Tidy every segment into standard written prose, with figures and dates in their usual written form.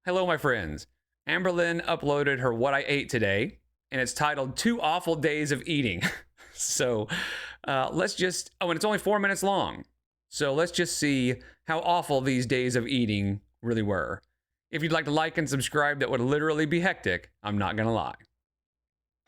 Hello, my friends. Amberlynn uploaded her What I Ate Today, and it's titled 2 Awful Days of Eating. So let's just, and it's only 4 minutes long. So let's just see how awful these days of eating really were. If you'd like to like and subscribe, that would literally be hectic. I'm not gonna lie.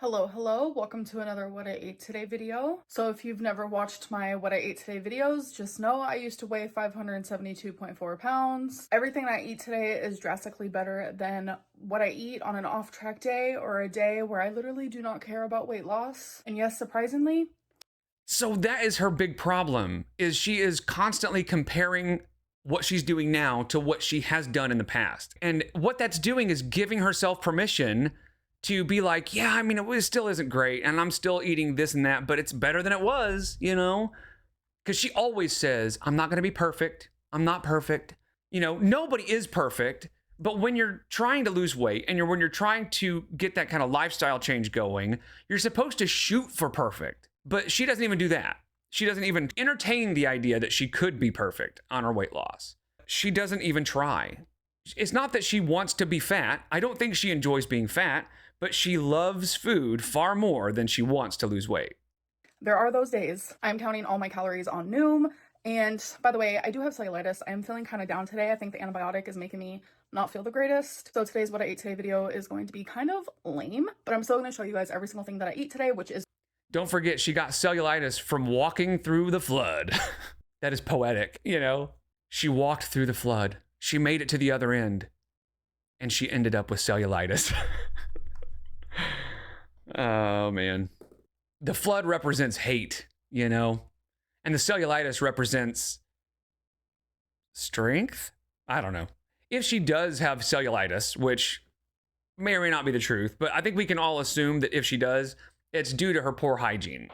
Hello, welcome to another What I Ate Today video. So if you've never watched my What I Ate Today videos, just know I used to weigh 572.4 pounds. Everything I eat today is drastically better than what I eat on an off-track day or a day where I literally do not care about weight loss. And yes, surprisingly. So that is her big problem, is she is constantly comparing what she's doing now to what she has done in the past. And what that's doing is giving herself permission to be like, yeah, I mean, it still isn't great, and I'm still eating this and that, but it's better than it was, you know? Because she always says, I'm not going to be perfect. I'm not perfect. You know, nobody is perfect, but when you're trying to lose weight and when you're trying to get that kind of lifestyle change going, you're supposed to shoot for perfect. But she doesn't even do that. She doesn't even entertain the idea that she could be perfect on her weight loss. She doesn't even try. It's not that she wants to be fat. I don't think she enjoys being fat, but she loves food far more than she wants to lose weight. There are those days. I'm counting all my calories on Noom. And by the way, I do have cellulitis. I'm feeling kind of down today. I think the antibiotic is making me not feel the greatest. So today's What I Ate Today video is going to be kind of lame, but I'm still going to show you guys every single thing that I eat today, which is... Don't forget, she got cellulitis from walking through the flood. That is poetic, you know? She walked through the flood. She made it to the other end. And she ended up with cellulitis. Oh, man. The flood represents hate, you know? And the cellulitis represents strength? I don't know. If she does have cellulitis, which may or may not be the truth, but I think we can all assume that if she does, it's due to her poor hygiene.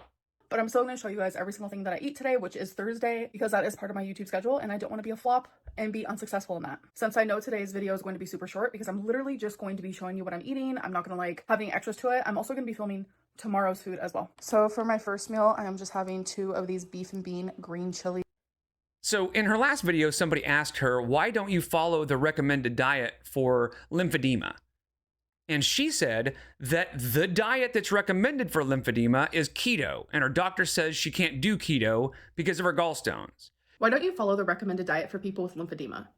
But I'm still going to show you guys every single thing that I eat today, which is Thursday, because that is part of my YouTube schedule, and I don't want to be a flop and be unsuccessful in that. Since I know today's video is going to be super short, because I'm literally just going to be showing you what I'm eating. I'm not going to like have any extras to it. I'm also going to be filming tomorrow's food as well. So for my first meal, I am just having 2 of these beef and bean green chili. So in her last video, somebody asked her, why don't you follow the recommended diet for lymphedema? And she said that the diet that's recommended for lymphedema is keto, and her doctor says she can't do keto because of her gallstones. Why don't you follow the recommended diet for people with lymphedema?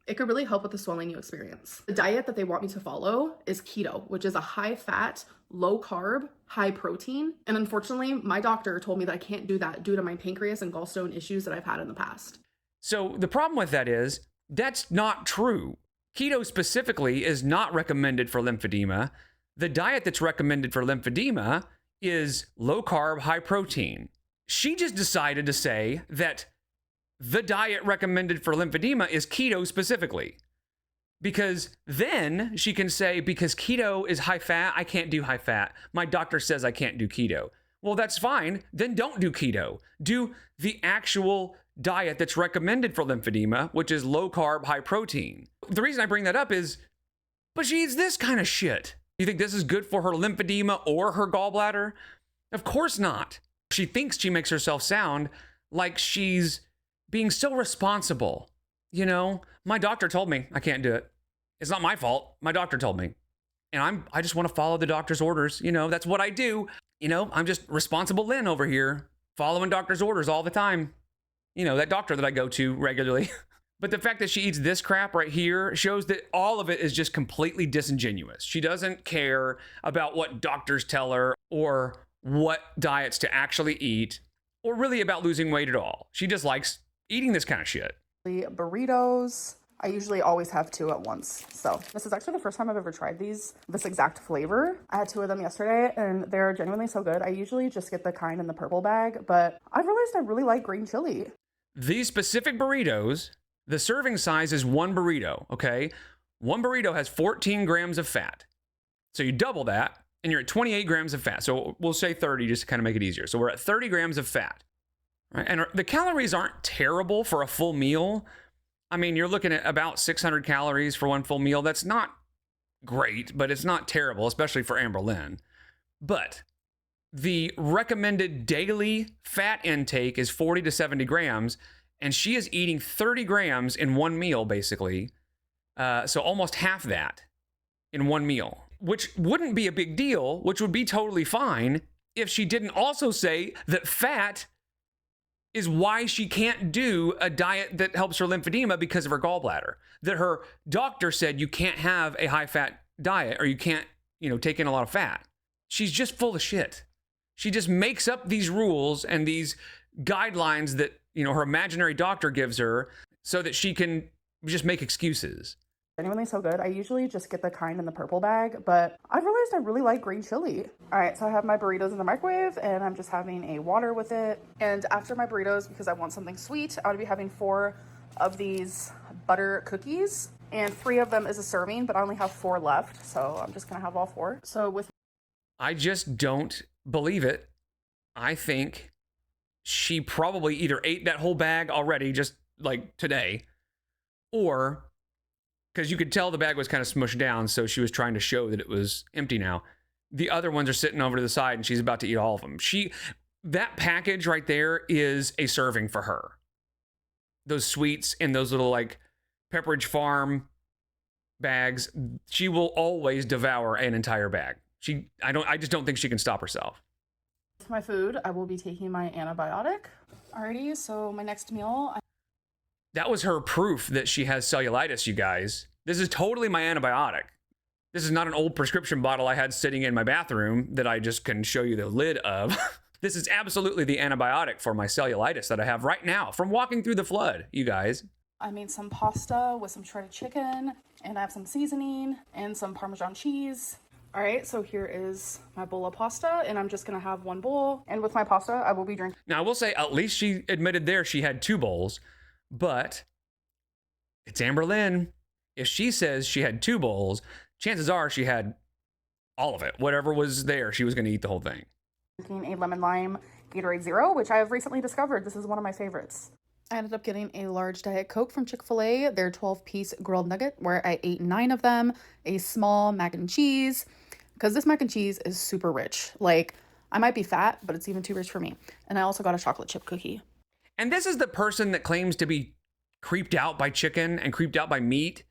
It could really help with the swelling you experience. The diet that they want me to follow is keto, which is a high-fat, low-carb, high-protein. And unfortunately, my doctor told me that I can't do that due to my pancreas and gallstone issues that I've had in the past. So the problem with that is, that's not true. Keto specifically is not recommended for lymphedema. The diet that's recommended for lymphedema is low carb, high protein. She just decided to say that the diet recommended for lymphedema is keto specifically. Because then she can say, because keto is high fat, I can't do high fat. My doctor says I can't do keto. Well, that's fine. Then don't do keto. Do the actual diet that's recommended for lymphedema, which is low carb, high protein. The reason I bring that up is, but she eats this kind of shit. You think this is good for her lymphedema or her gallbladder? Of course not. She thinks she makes herself sound like she's being so responsible. You know, my doctor told me I can't do it. It's not my fault. My doctor told me. And I just want to follow the doctor's orders. You know, that's what I do. You know, I'm just responsible Lynn over here, following doctor's orders all the time. You know, that doctor that I go to regularly. But the fact that she eats this crap right here shows that all of it is just completely disingenuous. She doesn't care about what doctors tell her or what diets to actually eat or really about losing weight at all. She just likes eating this kind of shit. Burritos. I usually always have 2 at once. So this is actually the first time I've ever tried this exact flavor. I had 2 of them yesterday and they're genuinely so good. I usually just get the kind in the purple bag, but I realized I really like green chili. These specific burritos, the serving size is 1 burrito, okay? 1 burrito has 14 grams of fat. So you double that and you're at 28 grams of fat. So we'll say 30 just to kind of make it easier. So we're at 30 grams of fat. Right? And the calories aren't terrible for a full meal. I mean, you're looking at about 600 calories for 1 full meal. That's not great, but it's not terrible, especially for Amberlynn. But the recommended daily fat intake is 40 to 70 grams, and she is eating 30 grams in 1 meal, basically, So almost half that in one meal, which wouldn't be a big deal, which would be totally fine if she didn't also say that fat is why she can't do a diet that helps her lymphedema because of her gallbladder. That her doctor said you can't have a high fat diet or you can't, take in a lot of fat. She's just full of shit. She just makes up these rules and these guidelines that, her imaginary doctor gives her so that she can just make excuses. Genuinely so good. I usually just get the kind in the purple bag, but I've realized I really like green chili. All right, so I have my burritos in the microwave and I'm just having a water with it. And after my burritos, because I want something sweet, I would be having 4 of these butter cookies, and 3 of them is a serving, but I only have 4 left. So I'm just gonna have all 4. I just don't believe it. I think she probably either ate that whole bag already, just like today, or because you could tell the bag was kind of smushed down, so she was trying to show that it was empty now. The other ones are sitting over to the side, and she's about to eat all of them. That package right there is a serving for her. Those sweets and those little like Pepperidge Farm bags, she will always devour an entire bag. I just don't think she can stop herself. With my food, I will be taking my antibiotic. Alrighty, so my next meal. That was her proof that she has cellulitis, you guys. This is totally my antibiotic. This is not an old prescription bottle I had sitting in my bathroom that I just can show you the lid of. This is absolutely the antibiotic for my cellulitis that I have right now from walking through the flood, you guys. I made some pasta with some shredded chicken, and I have some seasoning and some Parmesan cheese. All right, so here is my bowl of pasta, and I'm just gonna have 1 bowl. And with my pasta, I will be drinking. Now, I will say, at least she admitted there she had 2 bowls, but it's Amberlynn. If she says she had 2 bowls, chances are she had all of it. Whatever was there, she was gonna eat the whole thing. Drinking a lemon lime Gatorade Zero, which I have recently discovered. This is one of my favorites. I ended up getting a large Diet Coke from Chick-fil-A, their 12-piece grilled nugget, where I ate 9 of them, a small mac and cheese, because this mac and cheese is super rich. Like, I might be fat, but it's even too rich for me. And I also got a chocolate chip cookie. And this is the person that claims to be creeped out by chicken and creeped out by meat.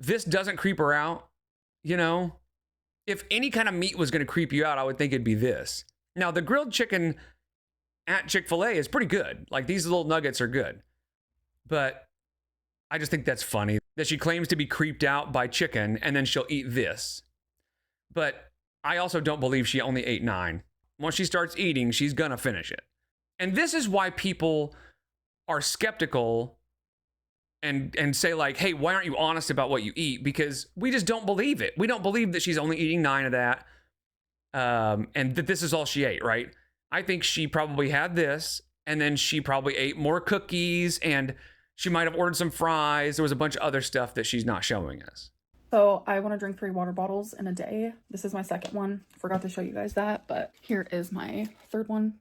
This doesn't creep her out, If any kind of meat was going to creep you out, I would think it'd be this. Now, the grilled chicken at Chick-fil-A is pretty good. Like, these little nuggets are good. But I just think that's funny that she claims to be creeped out by chicken and then she'll eat this. But I also don't believe she only ate 9. Once she starts eating, she's gonna finish it. And this is why people are skeptical and say like, hey, why aren't you honest about what you eat? Because we just don't believe it. We don't believe that she's only eating 9 of that and that this is all she ate, right? I think she probably had this, and then she probably ate more cookies, and she might have ordered some fries. There was a bunch of other stuff that she's not showing us. So I want to drink 3 water bottles in a day. This is my second one. Forgot to show you guys that, but here is my third one.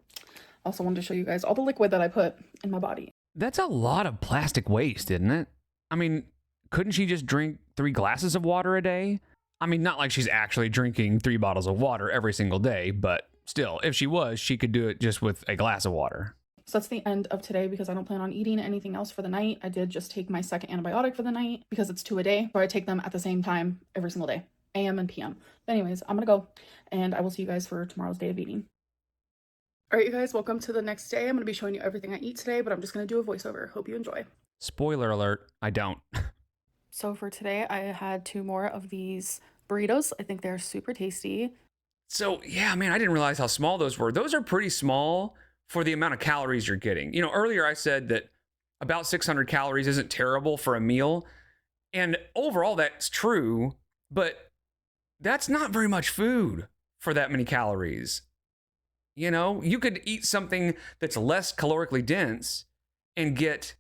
Also wanted to show you guys all the liquid that I put in my body. That's a lot of plastic waste, isn't it? I mean, couldn't she just drink 3 glasses of water a day? I mean, not like she's actually drinking 3 bottles of water every single day, but still, if she was, she could do it just with a glass of water. So that's the end of today because I don't plan on eating anything else for the night. I did just take my second antibiotic for the night because it's 2 a day. So I take them at the same time every single day, AM and PM. But anyways, I'm going to go and I will see you guys for tomorrow's day of eating. All right, you guys, welcome to the next day. I'm going to be showing you everything I eat today, but I'm just going to do a voiceover. Hope you enjoy. Spoiler alert, I don't. So for today, I had 2 more of these burritos. I think they're super tasty. So yeah, man, I didn't realize how small those were. Those are pretty small for the amount of calories you're getting. Earlier I said that about 600 calories isn't terrible for a meal. And overall that's true, but that's not very much food for that many calories. You could eat something that's less calorically dense and get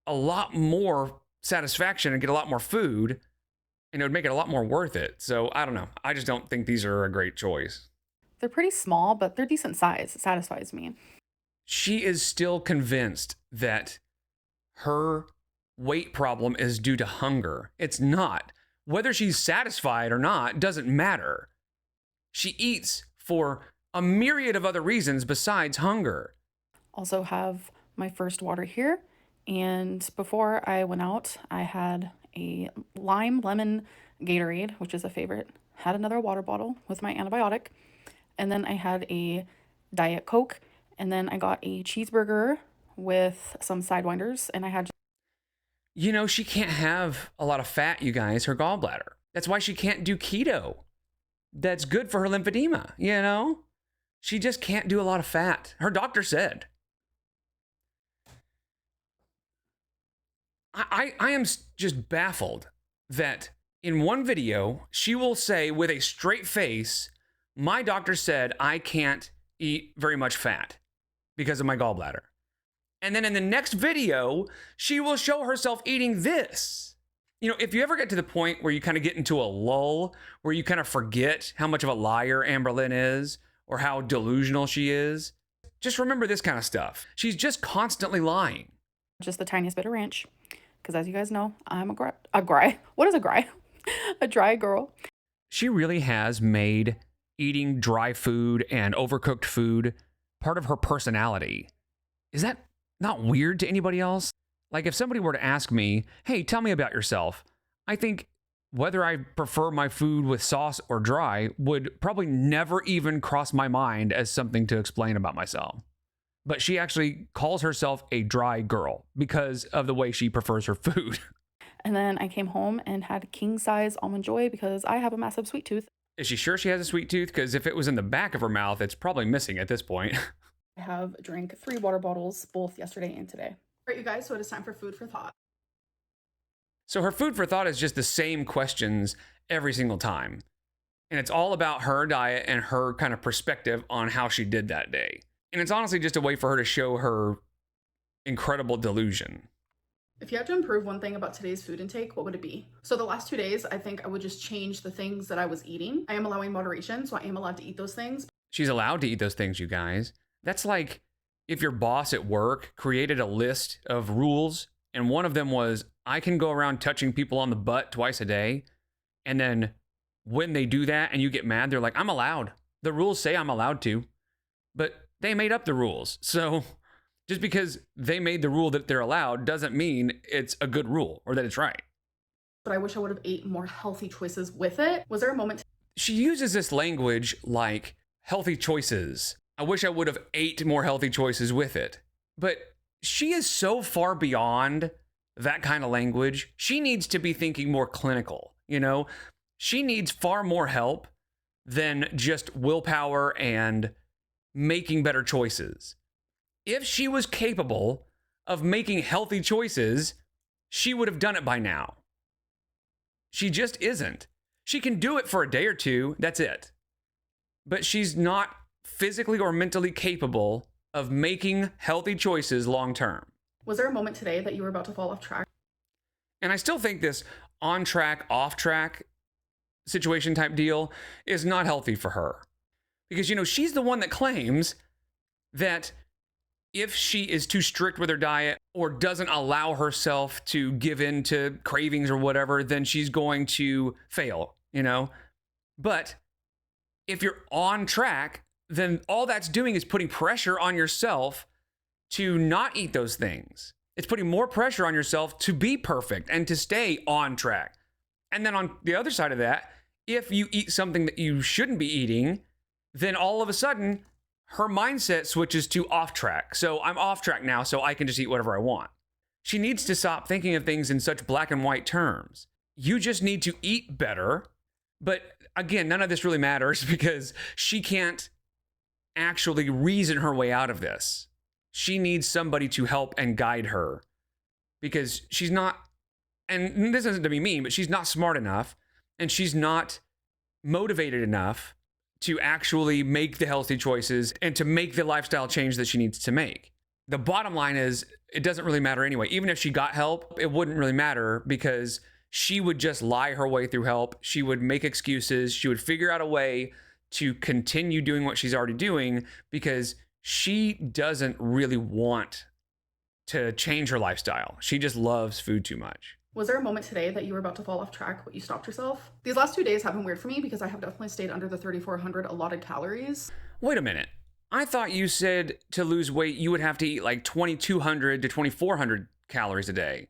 a lot more satisfaction and get a lot more food, and it would make it a lot more worth it. So I don't know. I just don't think these are a great choice. They're pretty small, but they're decent size. It satisfies me. She is still convinced that her weight problem is due to hunger. It's not. Whether she's satisfied or not doesn't matter. She eats for a myriad of other reasons besides hunger. Also have my first water here. And before I went out, I had a lime lemon Gatorade, which is a favorite, had another water bottle with my antibiotic, and then I had a Diet Coke, and then I got a cheeseburger with some Sidewinders, and I had... You know, she can't have a lot of fat, you guys, her gallbladder. That's why she can't do keto. That's good for her lymphedema, you know? She just can't do a lot of fat. Her doctor said. I am just baffled that in one video, she will say with a straight face, my doctor said I can't eat very much fat because of my gallbladder. And then in the next video, she will show herself eating this. You know, if you ever get to the point where you kind of get into a lull, where you kind of forget how much of a liar Amberlynn is or how delusional she is, just remember this kind of stuff. She's just constantly lying. Just the tiniest bit of ranch, because as you guys know, I'm what is a gry? A dry girl. She really has made eating dry food and overcooked food part of her personality. Is that not weird to anybody else? Like if somebody were to ask me, hey, tell me about yourself, I think whether I prefer my food with sauce or dry would probably never even cross my mind as something to explain about myself. But she actually calls herself a dry girl because of the way she prefers her food. And then I came home and had king size Almond Joy because I have a massive sweet tooth. Is she sure she has a sweet tooth? Because if it was in the back of her mouth, it's probably missing at this point. I have drank 3 water bottles, both yesterday and today. All right, you guys, so it is time for food for thought. So her food for thought is just the same questions every single time. And it's all about her diet and her kind of perspective on how she did that day. And it's honestly just a way for her to show her incredible delusion. If you had to improve one thing about today's food intake, what would it be? So the last 2 days, I think I would just change the things that I was eating. I am allowing moderation, so I am allowed to eat those things. She's allowed to eat those things, you guys. That's like if your boss at work created a list of rules, and one of them was, I can go around touching people on the butt twice a day. And then when they do that and you get mad, they're like, I'm allowed. The rules say I'm allowed to. But they made up the rules. So just because they made the rule that they're allowed doesn't mean it's a good rule or that it's right. But I wish I would have ate more healthy choices with it. Was there a moment? She uses this language like healthy choices. I wish I would have ate more healthy choices with it. But she is so far beyond that kind of language. She needs to be thinking more clinical, you know? She needs far more help than just willpower and making better choices. If she was capable of making healthy choices, she would have done it by now. She just isn't. She can do it for a day or two, that's it. But she's not physically or mentally capable of making healthy choices long term. Was there a moment today that you were about to fall off track? And I still think this on track, off track situation type deal is not healthy for her. Because, you know, she's the one that claims that if she is too strict with her diet or doesn't allow herself to give in to cravings or whatever, then she's going to fail, you know? But if you're on track, then all that's doing is putting pressure on yourself to not eat those things. It's putting more pressure on yourself to be perfect and to stay on track. And then on the other side of that, if you eat something that you shouldn't be eating, then all of a sudden her mindset switches to off track. So I'm off track now, so I can just eat whatever I want. She needs to stop thinking of things in such black and white terms. You just need to eat better. But again, none of this really matters because she can't actually reason her way out of this. She needs somebody to help and guide her because she's not, and this isn't to be mean, but she's not smart enough and she's not motivated enough to actually make the healthy choices and to make the lifestyle change that she needs to make. The bottom line is it doesn't really matter anyway. Even if she got help, it wouldn't really matter because she would just lie her way through help. She would make excuses. She would figure out a way to continue doing what she's already doing because she doesn't really want to change her lifestyle. She just loves food too much. Was there a moment today that you were about to fall off track, but you stopped yourself? These last 2 days have been weird for me because I have definitely stayed under the 3,400 allotted calories. Wait a minute. I thought you said to lose weight, you would have to eat like 2,200 to 2,400 calories a day.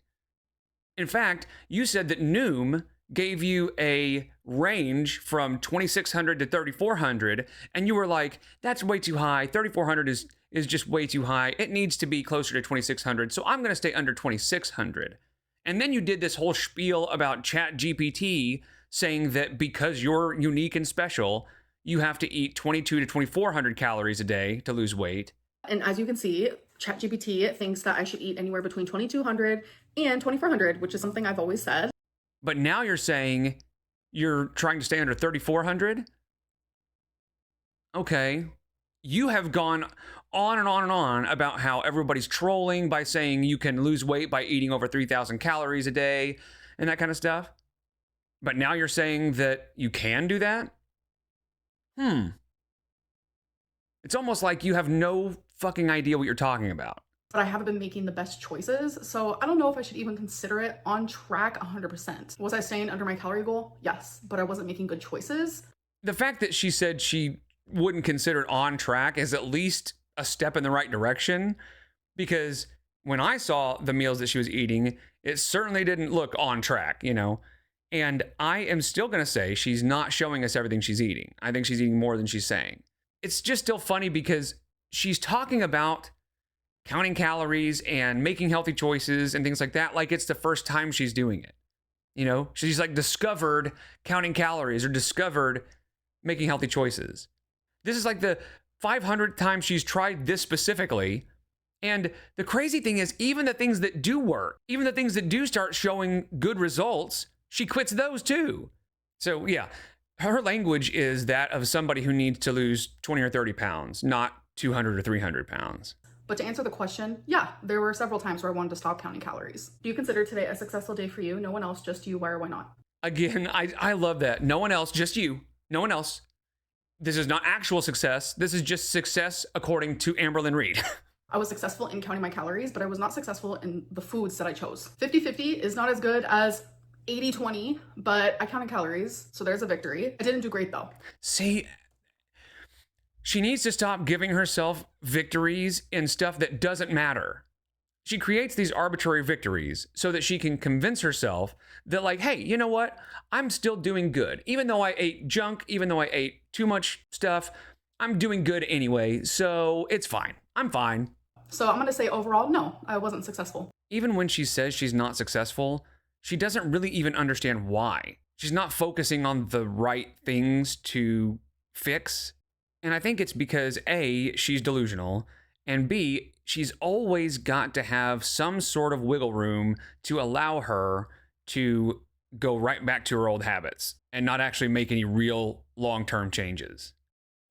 In fact, you said that Noom gave you a range from 2,600 to 3,400, and you were like, that's way too high. 3,400 is just way too high. It needs to be closer to 2,600, so I'm going to stay under 2,600. And then you did this whole spiel about ChatGPT saying that because you're unique and special, you have to eat 2,200 to 2,400 calories a day to lose weight. And as you can see, ChatGPT thinks that I should eat anywhere between 2,200 and 2,400, which is something I've always said. But now you're saying you're trying to stay under 3,400? Okay. You have gone on and on and on about how everybody's trolling by saying you can lose weight by eating over 3,000 calories a day and that kind of stuff. But now you're saying that you can do that? It's almost like you have no fucking idea what you're talking about. But I haven't been making the best choices, so I don't know if I should even consider it on track 100%. Was I staying under my calorie goal? Yes, but I wasn't making good choices. The fact that she said she wouldn't consider it on track is at least a step in the right direction, because when I saw the meals that she was eating, it certainly didn't look on track, you know? And I am still going to say she's not showing us everything she's eating. I think she's eating more than she's saying. It's just still funny because she's talking about counting calories and making healthy choices and things like that like it's the first time she's doing it. You know, she's like discovered counting calories or discovered making healthy choices. This is like the 500th time she's tried this specifically. And the crazy thing is, even the things that do work, even the things that do start showing good results, she quits those too. So yeah, her language is that of somebody who needs to lose 20 or 30 pounds, not 200 or 300 pounds. But to answer the question, yeah, there were several times where I wanted to stop counting calories. Do you consider today a successful day for you? No one else, just you. Why or why not? Again, I love that. No one else, just you. No one else. This is not actual success. This is just success according to Amberlynn Reed. I was successful in counting my calories, but I was not successful in the foods that I chose. 50-50 is not as good as 80-20, but I counted calories, so there's a victory. I didn't do great though. See, she needs to stop giving herself victories in stuff that doesn't matter. She creates these arbitrary victories so that she can convince herself that, like, hey, you know what? I'm still doing good. Even though I ate junk, even though I ate too much stuff, I'm doing good anyway, so it's fine. I'm fine. So I'm going to say overall, no, I wasn't successful. Even when she says she's not successful, she doesn't really even understand why. She's not focusing on the right things to fix. And I think it's because A, she's delusional, and B, she's always got to have some sort of wiggle room to allow her to go right back to her old habits and not actually make any real long-term changes.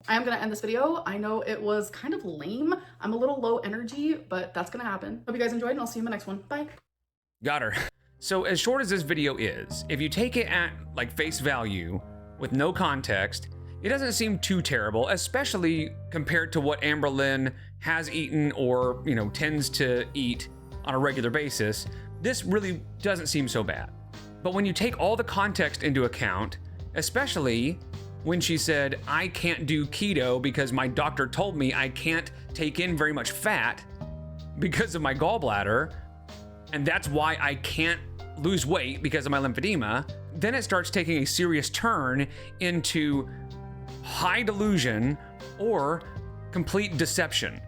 I am going to end this video. I know it was kind of lame. I'm a little low energy, but that's going to happen. Hope you guys enjoyed, and I'll see you in the next one. Bye. Got her. So as short as this video is, if you take it at like face value with no context, it doesn't seem too terrible, especially compared to what Amberlynn has eaten or, you know, tends to eat on a regular basis. This really doesn't seem so bad. But when you take all the context into account, especially when she said, I can't do keto because my doctor told me I can't take in very much fat because of my gallbladder, and that's why I can't lose weight because of my lymphedema, then it starts taking a serious turn into high delusion or complete deception.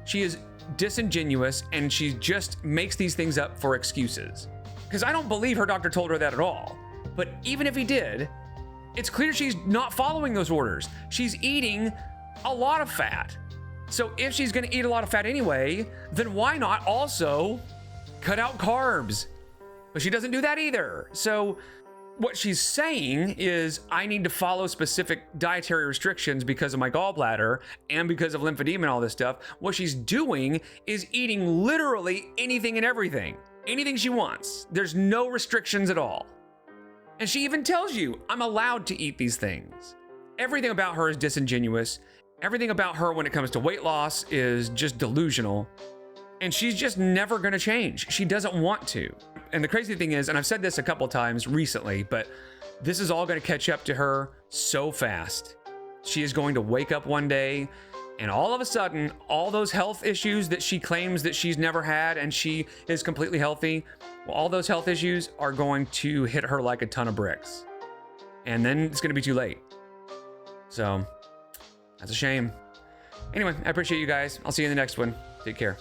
She is disingenuous and she just makes these things up for excuses. Because I don't believe her doctor told her that at all. But even if he did, it's clear she's not following those orders. She's eating a lot of fat. So if she's gonna eat a lot of fat anyway, then why not also cut out carbs? But she doesn't do that either. So what she's saying is, I need to follow specific dietary restrictions because of my gallbladder and because of lymphedema and all this stuff. What she's doing is eating literally anything and everything. Anything she wants. There's no restrictions at all. And she even tells you, I'm allowed to eat these things. Everything about her is disingenuous. Everything about her when it comes to weight loss is just delusional. And she's just never gonna change. She doesn't want to. And the crazy thing is, and I've said this a couple times recently, but this is all gonna catch up to her so fast. She is going to wake up one day And all of a sudden, all those health issues that she claims that she's never had and she is completely healthy, well, all those health issues are going to hit her like a ton of bricks. And then it's going to be too late. So that's a shame. Anyway, I appreciate you guys. I'll see you in the next one. Take care.